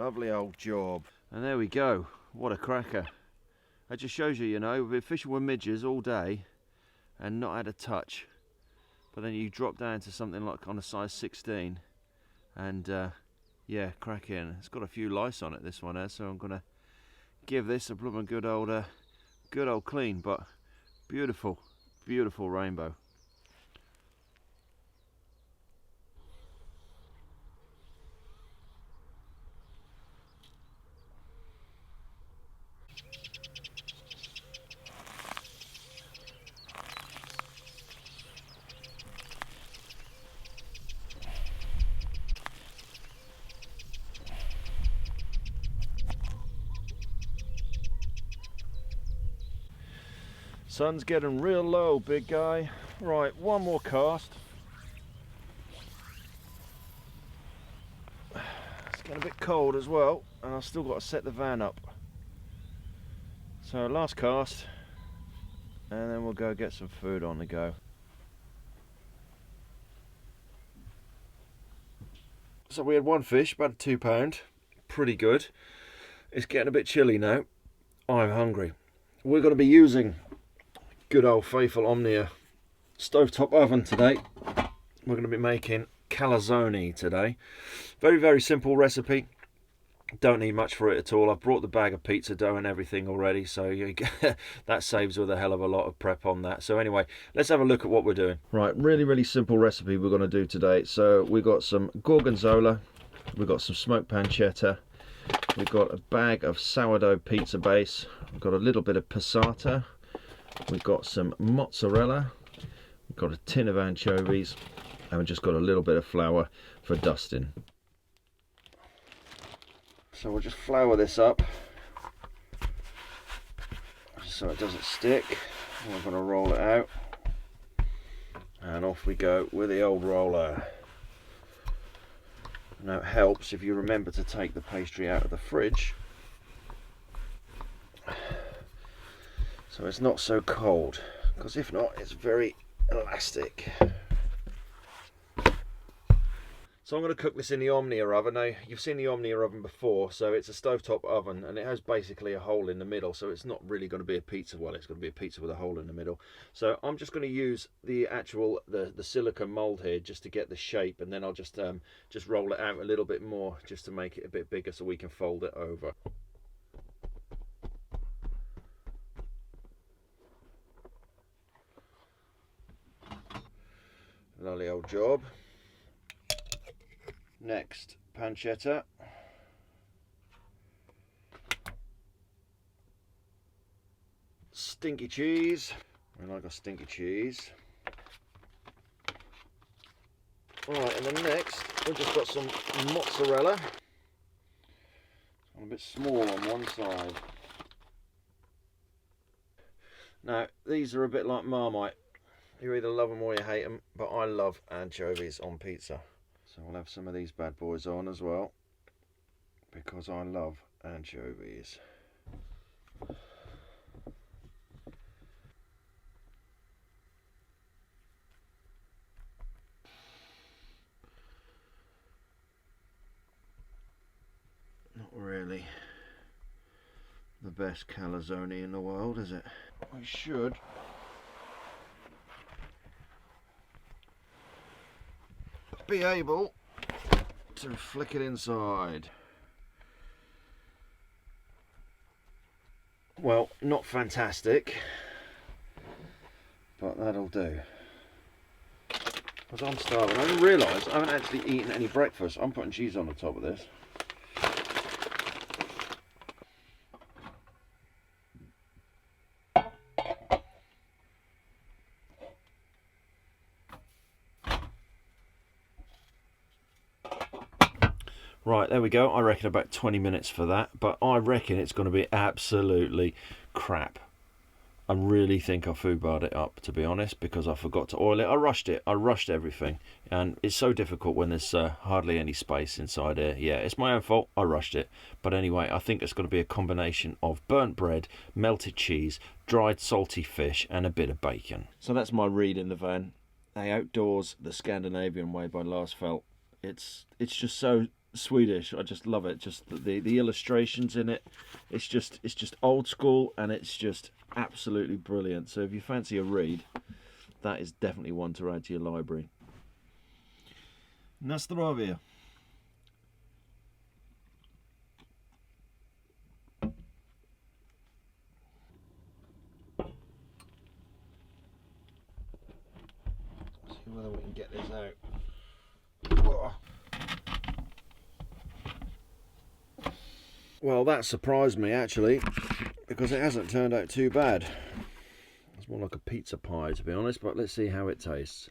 Lovely old job. And there we go. What a cracker. That just shows you, you know, we've been fishing with midges all day and not had a touch. But then you drop down to something like on a size 16 and yeah, crack in. It's got a few lice on it, this one has, so I'm going to give this a blooming good old clean, but beautiful, beautiful rainbow. Sun's getting real low, big guy. Right, one more cast. It's getting a bit cold as well, and I've still got to set the van up. So last cast, and then we'll go get some food on the go. So we had one fish, about a £2, pretty good. It's getting a bit chilly now. I'm hungry. We're going to be using good old faithful Omnia stovetop oven today. We're going to be making calzone today. Very, very simple recipe. Don't need much for it at all. I've brought the bag of pizza dough and everything already, so that saves with a hell of a lot of prep on that. So anyway, let's have a look at what we're doing. Right, really, really simple recipe we're going to do today. So we've got some gorgonzola, we've got some smoked pancetta, we've got a bag of sourdough pizza base, we've got a little bit of passata, we've got some mozzarella, we've got a tin of anchovies, and we've just got a little bit of flour for dusting. So we'll just flour this up so it doesn't stick. And we're going to roll it out, and off we go with the old roller. Now it helps if you remember to take the pastry out of the fridge so it's not so cold, because if not it's very elastic. So I'm going to cook this in the Omnia oven. Now you've seen the Omnia oven before, so it's a stovetop oven and it has basically a hole in the middle, so it's not really going to be a pizza. Well, it's going to be a pizza with a hole in the middle. So I'm just going to use the actual the silicone mold here just to get the shape, and then I'll just roll it out a little bit more just to make it a bit bigger so we can fold it over. Lovely old job. Next, pancetta. Stinky cheese. I like a stinky cheese. Alright, and then next, we've just got some mozzarella. A bit small on one side. Now, these are a bit like Marmite. You either love them or you hate them, but I love anchovies on pizza. So we'll have some of these bad boys on as well, because I love anchovies. Not really the best calzone in the world, is it? I should be able to flick it inside. Well, not fantastic, but that'll do. Because I'm starving. I didn't realise I haven't actually eaten any breakfast. I'm putting cheese on the top of this. Right, there we go. I reckon about 20 minutes for that, but I reckon it's going to be absolutely crap. I really think I foobarred it up, to be honest, because I forgot to oil it. I rushed everything, and it's so difficult when there's hardly any space inside here. Yeah, it's my own fault. I rushed it. But anyway, I think it's going to be a combination of burnt bread, melted cheese, dried salty fish, and a bit of bacon. So that's my read in the van. Outdoors the Scandinavian way by Lars Felt. It's just so Swedish. I just love it. Just the illustrations in it. It's just old school, and it's just absolutely brilliant. So if you fancy a read, that is definitely one to add to your library. Na zdrowie. See whether we can get this out. Whoa. Well, that surprised me actually, because it hasn't turned out too bad. It's more like a pizza pie, to be honest, but let's see how it tastes.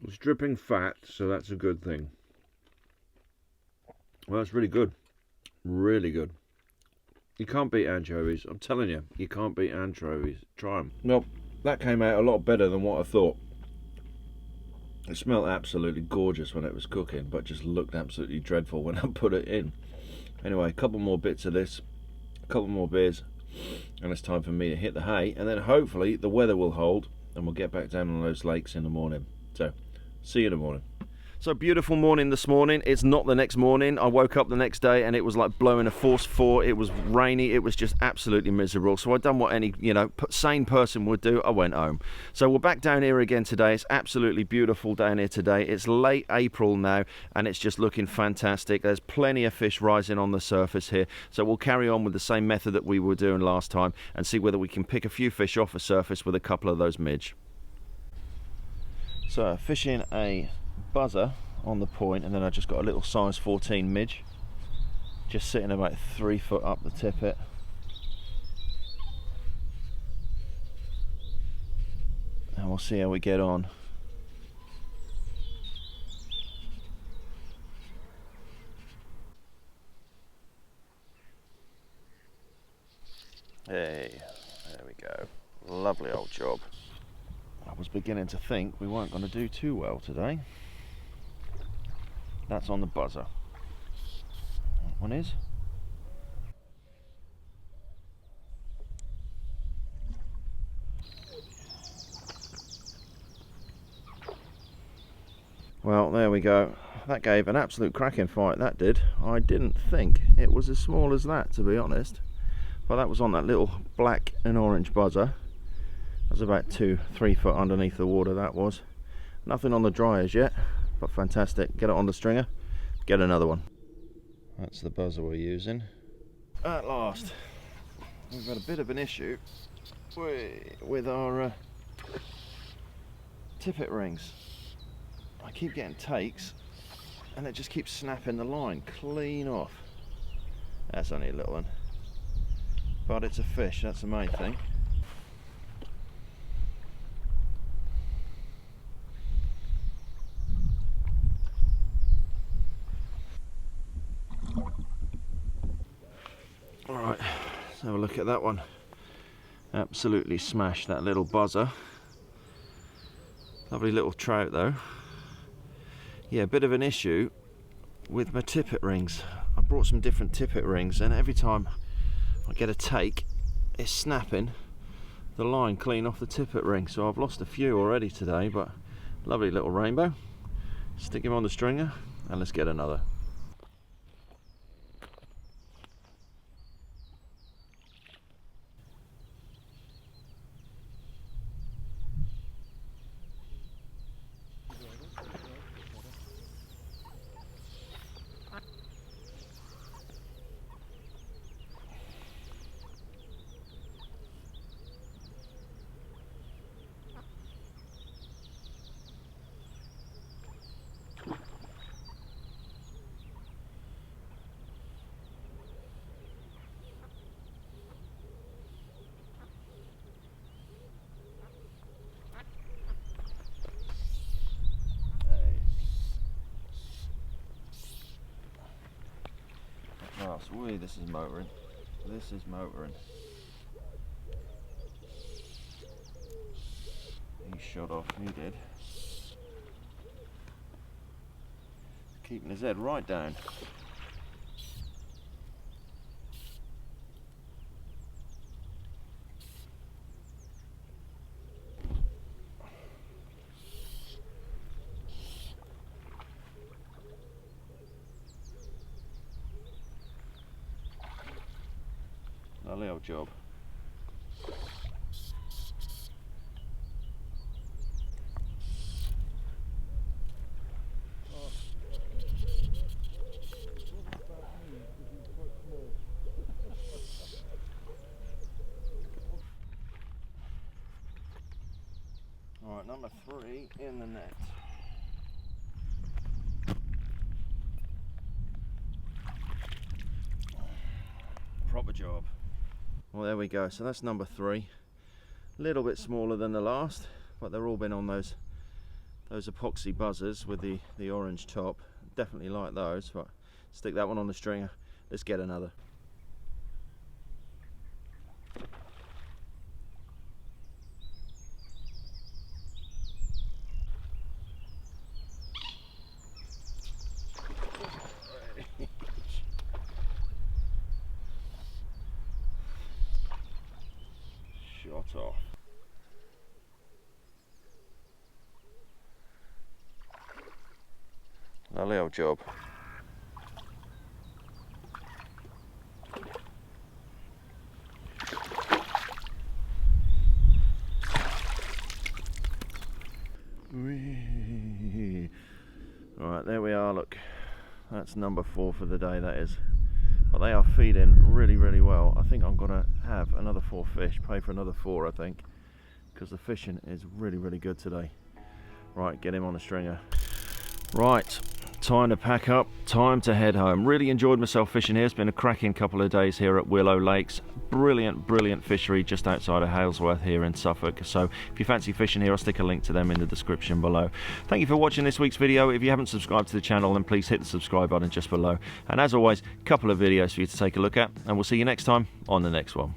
It's dripping fat, so that's a good thing. Well, it's really good. Really good. You can't beat anchovies. I'm telling you, you can't beat anchovies. Try them. Well, that came out a lot better than what I thought. It smelled absolutely gorgeous when it was cooking, but just looked absolutely dreadful when I put it in. Anyway, a couple more bits of this, a couple more beers, and it's time for me to hit the hay, and then hopefully the weather will hold and we'll get back down on those lakes in the morning. So, see you in the morning. So beautiful morning this morning. It's not the next morning. I woke up the next day and it was like blowing a force 4. It was rainy. It was just absolutely miserable. So I'd done what any, sane person would do. I went home. So we're back down here again today. It's absolutely beautiful down here today. It's late April now and it's just looking fantastic. There's plenty of fish rising on the surface here. So we'll carry on with the same method that we were doing last time and see whether we can pick a few fish off the surface with a couple of those midge. So fishing a buzzer on the point, and then I just got a little size 14 midge just sitting about 3 foot up the tippet. And we'll see how we get on. Hey, there we go. Lovely old job. I was beginning to think we weren't going to do too well today. That's on the buzzer. That one is. Well, there we go. That gave an absolute cracking fight, that did. I didn't think it was as small as that, to be honest. But that was on that little black and orange buzzer. That was about 2-3 foot underneath the water, that was. Nothing on the dryers yet, but fantastic. Get it on the stringer, get another one. That's the buzzer we're using. At last, we've had a bit of an issue with our tippet rings. I keep getting takes and it just keeps snapping the line clean off. That's only a little one, but it's a fish, that's the main thing. Alright, let's have a look at that one. Absolutely smashed that little buzzer. Lovely little trout though. Yeah, a bit of an issue with my tippet rings. I brought some different tippet rings and every time I get a take, it's snapping the line clean off the tippet ring. So I've lost a few already today, but lovely little rainbow. Stick him on the stringer and let's get another. Wee, this is motoring. This is motoring. He shot off, he did. Keeping his head right down. Lovely old job. Alright, number 3 in the net. Proper job. Well, there we go. So that's number 3. A little bit smaller than the last, but they're all been on those epoxy buzzers with the orange top. Definitely like those, but stick that one on the stringer. Let's get another. Shot off. Lovely old job. Alright, there we are, look. That's number 4 for the day, that is. But they are feeding really, really well. I think I'm going to have another 4 fish, pay for another 4, I think, because the fishing is really, really good today. Right, get him on a stringer. Right, time to pack up, time to head home. Really enjoyed myself fishing here. It's been a cracking couple of days here at Willow Lakes. Brilliant, brilliant fishery just outside of Halesworth here in Suffolk. So if you fancy fishing here, I'll stick a link to them in the description below. Thank you for watching this week's video. If you haven't subscribed to the channel, then please hit the subscribe button just below. And as always, a couple of videos for you to take a look at, and we'll see you next time on the next one.